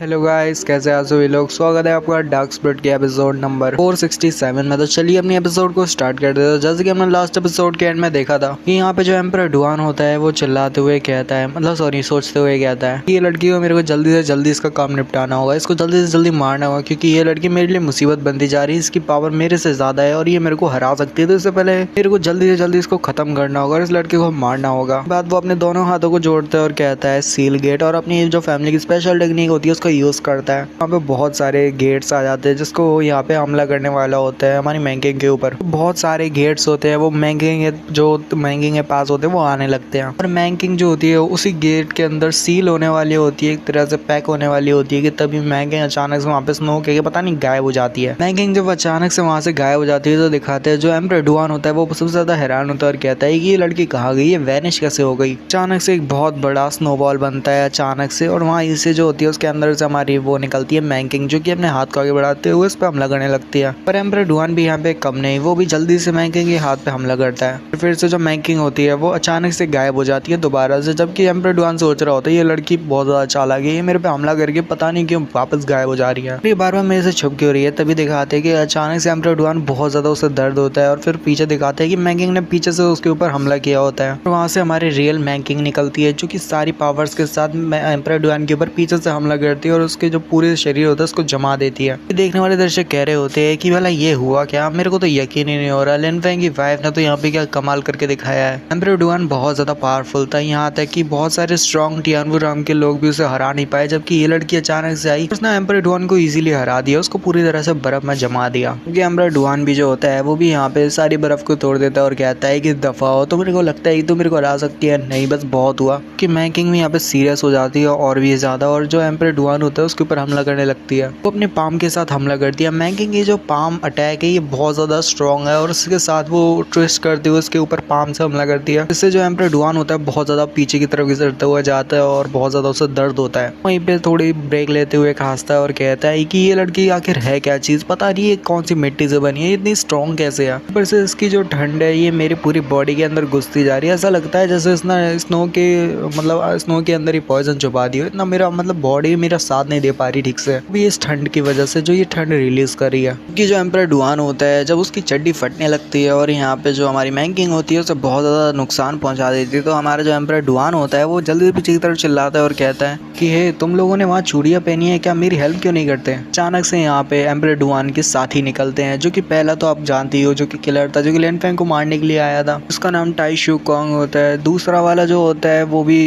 Hello guys, कैसे हैं सभी लोग। स्वागत है आपका डार्क स्पिरिट के एपिसोड नंबर 467 में। तो चलिए अपनी एपिसोड को स्टार्ट कर देते हैं। जैसे कि हमने लास्ट एपिसोड के एंड में देखा था कि यहाँ पे जो एम्परर डुआन होता है वो चिल्लाते हुए कहता है, सोचते हुए कहता है कि ये लड़की को मेरे को जल्दी से जल्दी इसका काम निपटाना होगा, इसको जल्दी से जल्दी मारना होगा, क्योंकि ये लड़की मेरे लिए मुसीबत बनती जा रही है। इसकी पावर मेरे से ज्यादा है और ये मेरे को हरा सकती है, तो इससे पहले मेरे को जल्दी से जल्दी इसको खत्म करना होगा और इस लड़के को मारना होगा। बाद वो अपने दोनों हाथों को जोड़ता है और कहता है सील गेट, और अपनी जो फैमिली की स्पेशल टेक्निक होती है उसका यूज करता है। वहाँ पे बहुत सारे गेट्स आ जाते हैं जिसको यहाँ पे हमला करने वाला होता है हमारी मैंकिंग के ऊपर। बहुत सारे गेट्स होते हैं, वो मैंकिंग के पास होते हैं वो आने लगते हैं, और मैंकिंग जो होती है उसी गेट के अंदर सील होने वाली होती है, एक तरह से पैक होने वाली होती है कि तभी मैंकिंग अचानक से वहाँ पे स्नो के पता नहीं गायब हो जाती है। मैंकिंग जब अचानक से वहाँ से गायब हो जाती है तो दिखाते हैं जो एम्परर डुआन होता है वो सबसे ज्यादा हैरान होता है और कहता है कि ये लड़की कहाँ गई, ये वैनिश कैसे हो गई। अचानक से एक बहुत बड़ा स्नोबॉल बनता है अचानक से, और वहाँ इसे जो होती है उसके अंदर से हमारी वो निकलती है मैंकिंग, जो कि अपने हाथ को आगे बढ़ाते हुए उस पर हमला करने लगती है। पर एम्परर डुआन भी यहाँ पे कम नहीं, वो भी जल्दी से मैंकिंग के हाथ पे हमला करता है। फिर से जो मैंकिंग होती है वो अचानक से गायब हो जाती है दोबारा से, जबकि एम्परर डुआन सोच रहा होता है ये लड़की बहुत ज्यादा चालाक है, ये मेरे पे हमला करके पता नहीं क्यों वापस गायब हो जा रही है, ये बार बार मेरे से छुप क्यों रही है। तभी दिखाते हैं कि अचानक से एम्परर डुआन बहुत ज्यादा उसे दर्द होता है, और फिर पीछे दिखाते हैं कि मैंकिंग ने पीछे से उसके ऊपर हमला किया होता है। वहाँ से हमारी रियल मैंकिंग निकलती है जो कि सारी पावर्स के साथ एम्परर डुआन के ऊपर पीछे से हमला करती है और उसके जो पूरे शरीर होता है उसको जमा देती है। देखने वाले दर्शक कह रहे होते हैं कि भला ये हुआ क्या, मेरे को तो यकीन ही नहीं हो रहा। लिन फेंग की वाइफ ने तो यहाँ पे क्या कमाल करके दिखाया है। एम्परर डुआन बहुत ज्यादा पावरफुल था, यहाँ तक कि बहुत सारे स्ट्रॉन्ग टियानवुराम के लोग भी उसे हरा नहीं पाए, जबकि ये लड़की अचानक से आई, उसने एम्परर डुआन को इजीली हरा दिया, उसको पूरी तरह से बर्फ में जमा दिया। क्योंकि एम्परर डुआन भी जो होता है वो भी यहाँ पे सारी बर्फ को तोड़ देता है और कहता है कि दफा हो, तो मेरे को लगता है तो मेरे को हरा सकती है, नहीं बस बहुत हुआ। कि मैंकिंग भी यहाँ पे सीरियस हो जाती है और भी ज्यादा, और जो एम्परर डुआन होता है उसके ऊपर हमला करने लगती है। वो अपने पाम के साथ हमला करती है। मैंकिंग की जो पाम अटैक है ये बहुत ज्यादा स्ट्रॉन्ग है, और उसके साथ वो ट्विस्ट करते हुए उसके ऊपर पाम से हमला करती है, इससे जो एम्परर डुआन होता है बहुत ज्यादा पीछे की तरफ गिरता हुआ जाता है और बहुत ज्यादा उसे दर्द होता है। वहीं पे थोड़ी ब्रेक लेते हुए खांसता है और कहता है कि ये लड़की आखिर है क्या चीज, पता नहीं ये कौन सी मिट्टी से बनी है, इतनी स्ट्रॉन्ग कैसे है। ऊपर से इसकी जो ठंड है ये मेरी पूरी बॉडी के अंदर घुसती जा रही है, ऐसा लगता है जैसे इसने स्नो के अंदर ही पॉइजन छुपा दिया। इतना मेरा बॉडी मेरा साथ नहीं दे पा रही ठीक से, अभी इस ठंड की वजह से जो ये ठंड रिलीज कर रही है। क्योंकि जो एम्परर डुआन होता है जब उसकी चड्डी फटने लगती है और यहाँ पे जो हमारी मैंकिंग होती है उसे बहुत ज्यादा नुकसान पहुंचा देती है, तो हमारा जो एम्परर डुआन होता है वो जल्दी पीछे की तरफ चिल्लाता है और कहता है कि हे तुम लोगों ने वहाँ चूड़ियां पहनी है क्या, मेरी हेल्प क्यों नहीं करते। अचानक से यहाँ पे एम्परर डुआन के साथी निकलते हैं, जो कि पहला तो आप जानती हो जो कि किलर था, जो कि लिन फेंग को मारने के लिए आया था, उसका नाम टाई शू कॉन्ग होता है। दूसरा वाला जो होता है वो भी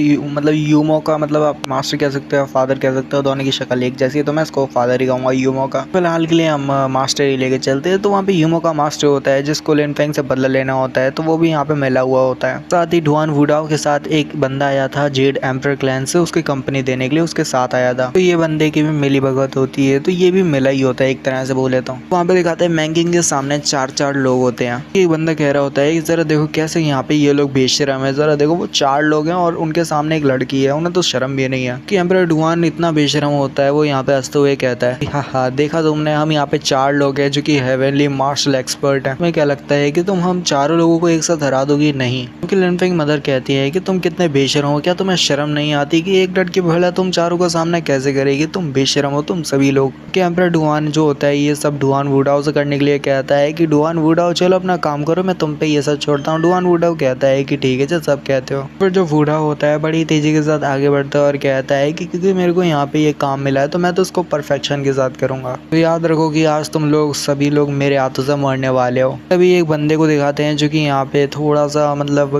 यूमो का आप मास्टर कह सकते हो, फादर कह सकते हो, दोनों की शक्ल एक जैसी है तो मैं इसको फादर ही कहूँगा यूमो का। फिलहाल के लिए हम मास्टर ही लेके चलते हैं। तो वहाँ पे यूमो का मास्टर होता है जिसको लिन फेंग से बदला लेना होता है, तो वो भी यहाँ पे मिला हुआ होता है। साथ ही डुआन वुडाओ के साथ एक बंदा आया था जेड एम्परर क्लैन से, उसकी कंपनी देने के लिए उसके साथ आया था, तो ये बंदे की भी मिली भगत होती है, तो ये भी मिला ही होता है एक तरह से बोले तो। वहाँ पे दिखाते हैं मैंकिंग के सामने चार लोग होते हैं। एक बंदा कह रहा होता है जरा देखो कैसे यहाँ पे ये लोग बेशरम है, जरा देखो वो 4 लोग हैं और उनके सामने एक लड़की है, उन्हें तो शर्म भी नहीं है। कि एम्परर डुआन इतना बेशरम होता है, वो यहाँ पे हंसते हुए कहता है हाँ देखा तुमने, हम यहाँ पे 4 लोग हैं जो कि हेवनली मार्शल एक्सपर्ट है, तुम्हें क्या लगता है कि तुम हम चारों लोगों को एक साथ हरा दोगी। नहीं, क्योंकि लिन फेंग मदर कहती है कि तुम कितने बेशरम हो, क्या तुम्हें शर्म नहीं आती कि एक लड़की भला तुम चारों का सामना कैसे करेगी, तुम बेशरम हो तुम सभी लोग। कि एम्परर डुआन जो होता है ये सब डुआन वुडाओ से करने के लिए कहता है कि डुआन वुडाओ चलो अपना काम करो, मैं तुम पे ये सब छोड़ता हूँ। डुआन वुडाओ कहता है कि ठीक है जो सब कहते हो। फिर जो वुडाओ होता है बड़ी तेजी के साथ आगे बढ़ता है और कहता है कि क्योंकि मेरे को यहाँ पे ये काम मिला है तो मैं तो उसको परफेक्शन के साथ करूंगा, तो याद रखो कि आज तुम लोग सभी लोग मेरे हाथों से मरने वाले हो। तभी एक बंदे को दिखाते हैं जो कि यहाँ पे थोड़ा सा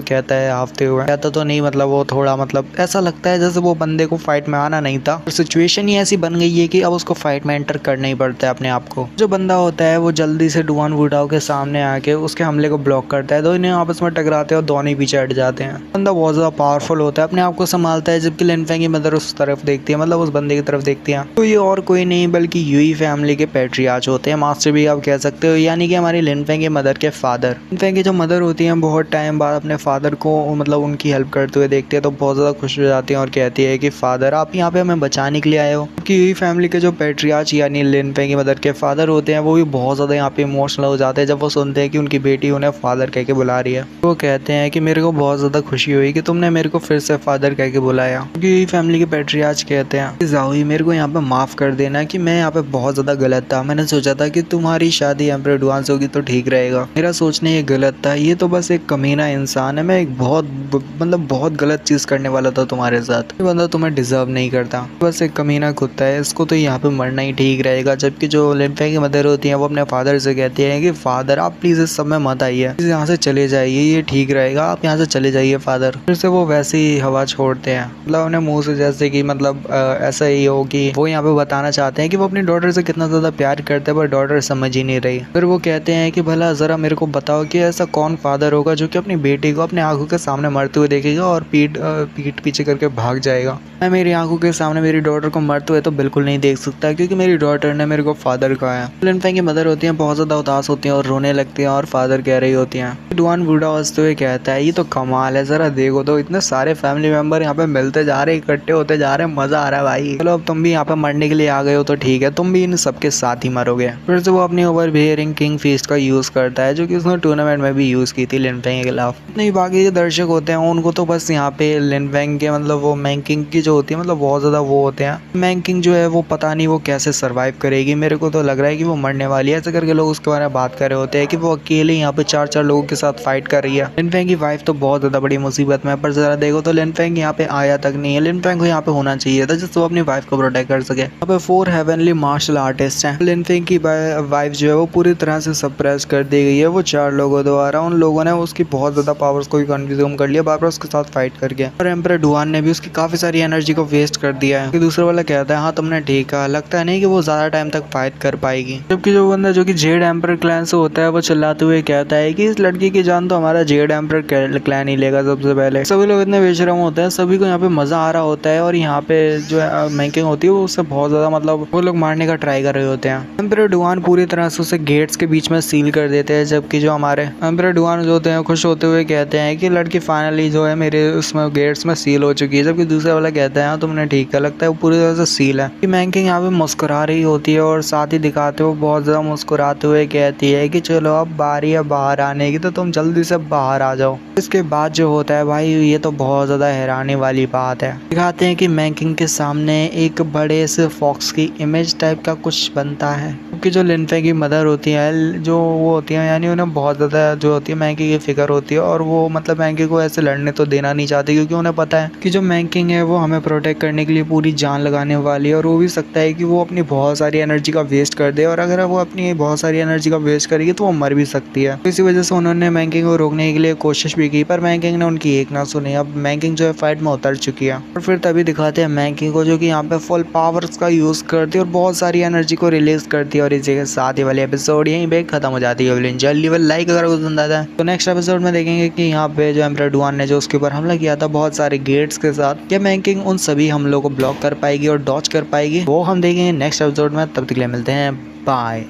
कहता है हाफते हुए, कहता तो नहीं वो थोड़ा ऐसा लगता है जैसे वो बंदे को फाइट में आना नहीं था, सिचुएशन ही ऐसी बन गई है कि अब उसको फाइट में एंटर करना ही पड़ता है अपने आप को। जो बंदा होता है वो जल्दी से डुआन वुडाओ के सामने आके उसके हमले को ब्लॉक करता है, दोनों आपस में टकराते हैं और दोनों पीछे हट जाते हैं। बंदा बहुत ज्यादा पावरफुल होता है, अपने आप को संभालता है, जबकि लिन फेंग की मदर उस तरफ देखती है, उस बंदे की तरफ देखती है। तो ये और कोई नहीं बल्कि यूई फैमिली के पैट्रियार्च होते हैं, मास्टर भी आप कह सकते हो, यानी कि हमारी लिन फेंग की मदर के फादर। लिन फेंग की जो मदर होती है बहुत टाइम बाद अपने फादर को उनकी हेल्प करते हुए देखते हैं, तो बहुत ज्यादा खुश हो जाती है और कहती है कि फादर आप यहाँ पे हमें बचाने के लिए आए हो। क्योंकि यूई फैमिली के जो पैट्रियार्च यानी लिन फेंग की मदर के फादर होते हैं वो भी बहुत ज्यादा यहाँ पे इमोशनल हो जाते हैं जब वो सुनते हैं कि उनकी बेटी उन्हें फादर कह के बुला रही है। वो कहते हैं कि मेरे को बहुत ज्यादा खुशी हुई कि तुमने मेरे को फिर से फादर कह के बुलाया। क्योंकि यूई फैमिली के पैट्रियार्च कहते हैं हुई, मेरे को यहाँ पे माफ़ कर देना कि मैं यहाँ पे बहुत ज़्यादा गलत था। मैंने सोचा था कि तुम्हारी शादी एम्परर डुआन से होगी तो ठीक रहेगा। मेरा सोचने ये गलत था। ये तो बस एक कमीना इंसान है। मैं एक बहुत गलत चीज़ करने वाला था तुम्हारे साथ। ये बंदा तुम्हें डिजर्व नहीं करता। बस एक कमीना कुत्ता है। इसको तो यहाँ पे मरना ही ठीक रहेगा। जबकि जो लिनफेंग की मदर होती है वो अपने फादर से कहती है कि फादर आप प्लीज़ इस सब में मत आइए, यहाँ से चले जाइए, ये ठीक रहेगा, आप यहाँ से चले जाइए फादर। फिर से वो वैसे ही हवा छोड़ते हैं, मतलब उन्हें मुंह से जैसे कि मतलब ऐसा ही हो कि वो यहाँ पे बताना चाहते हैं कि वो अपनी डॉटर से कितना ज़्यादा प्यार करते हैं, पर डॉटर समझ ही नहीं रही। फिर वो कहते हैं कि भला ज़रा मेरे को बताओ कि ऐसा कौन फादर होगा जो कि अपनी बेटी को अपने आंखों के सामने मरते हुए देखेगा और पीठ पीछे करके भाग जाएगा। मैं मेरी आंखों के सामने मेरी डॉटर को मरते हुए तो बिल्कुल नहीं देख सकता, क्योंकि मेरी डॉटर ने मेरे को फादर कहा है। लिनफेंग की मदर होती है बहुत ज़्यादा उदास होती हैं और रोने लगती हैं और फादर कह रही होती हैं। डुआन बूढ़ा हंसते हुए कहता है ये तो कमाल है, ज़रा देखो तो इतने सारे फैमिली मेंबर यहाँ पे मिलते जा रहे, इकट्ठे होते जा रहे, मज़ा आ रहा है भाई। चलो अब तुम भी यहाँ पे मरने के लिए आ गए हो तो ठीक है, तुम भी इन सबके साथ ही मरोगे। फिर से वो अपनी ओवर बिहेयरिंग किंग फीस्ट का यूज़ करता है, जो कि उसने टूर्नामेंट में भी यूज़ की थी लिनफेंग के खिलाफ। नहीं, बाकी जो दर्शक होते हैं उनको तो बस यहाँ पे लिनफेंग के मतलब वो मैंकिंग की जो होती है मतलब बहुत ज़्यादा वो होते हैं। मैंकिंग जो है वो पता नहीं वो कैसे सर्वाइव करेगी। मेरे को तो लग रहा है कि वो मरने वाली है। ऐसे करके लोग उसके बारे में बात कर रहे होते हैं कि वो अकेले यहाँ पे 4 लोगों के साथ फाइट कर रही है। लिनफेंग की वाइफ तो बहुत ज़्यादा बड़ी मुसीबत में, पर ज़रा देखो तो लिनफेंग यहाँ पे आया तक नहीं है। लिनफेंग को यहाँ पे होना चाहिए था जिससे वो अपनी वाइफ को प्रोटेक्ट कर सके। यहाँ पे 4 हेवनली मार्शल आर्टिस्ट हैं। लिनफेंग की वाइफ जो है वो पूरी तरह से सप्रेस कर दी गई है वो 4 लोगों द्वारा। उन लोगों ने उसकी बहुत ज़्यादा पावर्स को कंज्यूम कर लिया बार-बार उसके साथ फाइट करके, और एम्परर डुआन ने भी उसकी काफ़ी सारी एनर्जी को वेस्ट कर दिया है। दूसरा वाला कहता है हाँ तुमने ठीक कहा, लगता है नहीं कि वो ज़्यादा टाइम तक फाइट कर पाएगी। जबकि जो बंदा जो कि जेड एम्परर क्लैन से होता है वो चिल्लाते हुए कहता है कि इस लड़की की जान तो हमारा जेड एम्परर क्लैन ही लेगा सबसे पहले। सभी लोग इतने बेशरम होते हैं, सभी को यहाँ पे मजा आ रहा होता है, और यहाँ पे जो मैंकिंग होती है वो उससे बहुत ज्यादा मतलब वो लोग मारने का ट्राई कर रहे होते हैं। एम्परर डुआन पूरी तरह से उसे गेट्स के बीच में सील कर देते हैं, जबकि जो हमारे एम्परर डुआन जो होते हैं खुश होते हुए कहते हैं कि लड़की फाइनली जो है मेरे उसमें गेट्स में सील हो चुकी है। जबकि दूसरा वाला कहता है हाँ तुमने ठीक कहा, लगता है वो पूरी तरह से सील है। कि मैंकिंग यहाँ पे मुस्कुरा रही होती है और साथ ही दिखाते हुए बहुत ज्यादा मुस्कुराते हुए कहती है कि चलो अब बारी है बाहर आने की, तो तुम जल्दी से बाहर आ जाओ। इसके बाद जो होता है भाई ये तो बहुत ज्यादा हैरानी वाली बात है। दिखाते हैं कि मैंकिंग के सामने एक बड़े से फॉक्स की इमेज टाइप का कुछ बनता है, क्योंकि जो लिनफेंग की मदर होती है जो वो होती है यानी उन्हें बहुत ज़्यादा जो होती है मैंकिंग की फिक्र होती है, और वो मतलब मैंकिंग को ऐसे लड़ने तो देना नहीं चाहती, क्योंकि उन्हें पता है कि जो मैंकिंग है वो हमें प्रोटेक्ट करने के लिए पूरी जान लगाने वाली है, और वो भी सकता है कि वो अपनी बहुत सारी एनर्जी का वेस्ट कर दे, और अगर वो अपनी बहुत सारी एनर्जी का वेस्ट करेगी तो वो मर भी सकती है। तो इसी वजह से उन्होंने मैंकिंग को रोकने के लिए कोशिश भी की, पर मैंकिंग ने उनकी एक ना सुनी। अब मैंकिंग जो है फाइट में उतर चुकी है, और फिर तभी दिखाते हैं मैंकिंग को जो कि यहाँ पे फुल पावर्स का यूज करती है और बहुत सारी एनर्जी को रिलीज करती है। और इसी के साथ ही वाली एपिसोड यहीं पे खत्म हो जाती है। जल्दी लाइक अगर पसंद आता है तो नेक्स्ट एपिसोड में देखेंगे कि यहाँ पे जो एम्परर डुआन ने जो उसके ऊपर हमला किया था बहुत सारे गेट्स के साथ, क्या मैंकिंग उन सभी हमलों को ब्लॉक कर पाएगी और डॉच कर पाएगी, वो हम देखेंगे नेक्स्ट एपिसोड में। तब तक के लिए मिलते हैं, बाय।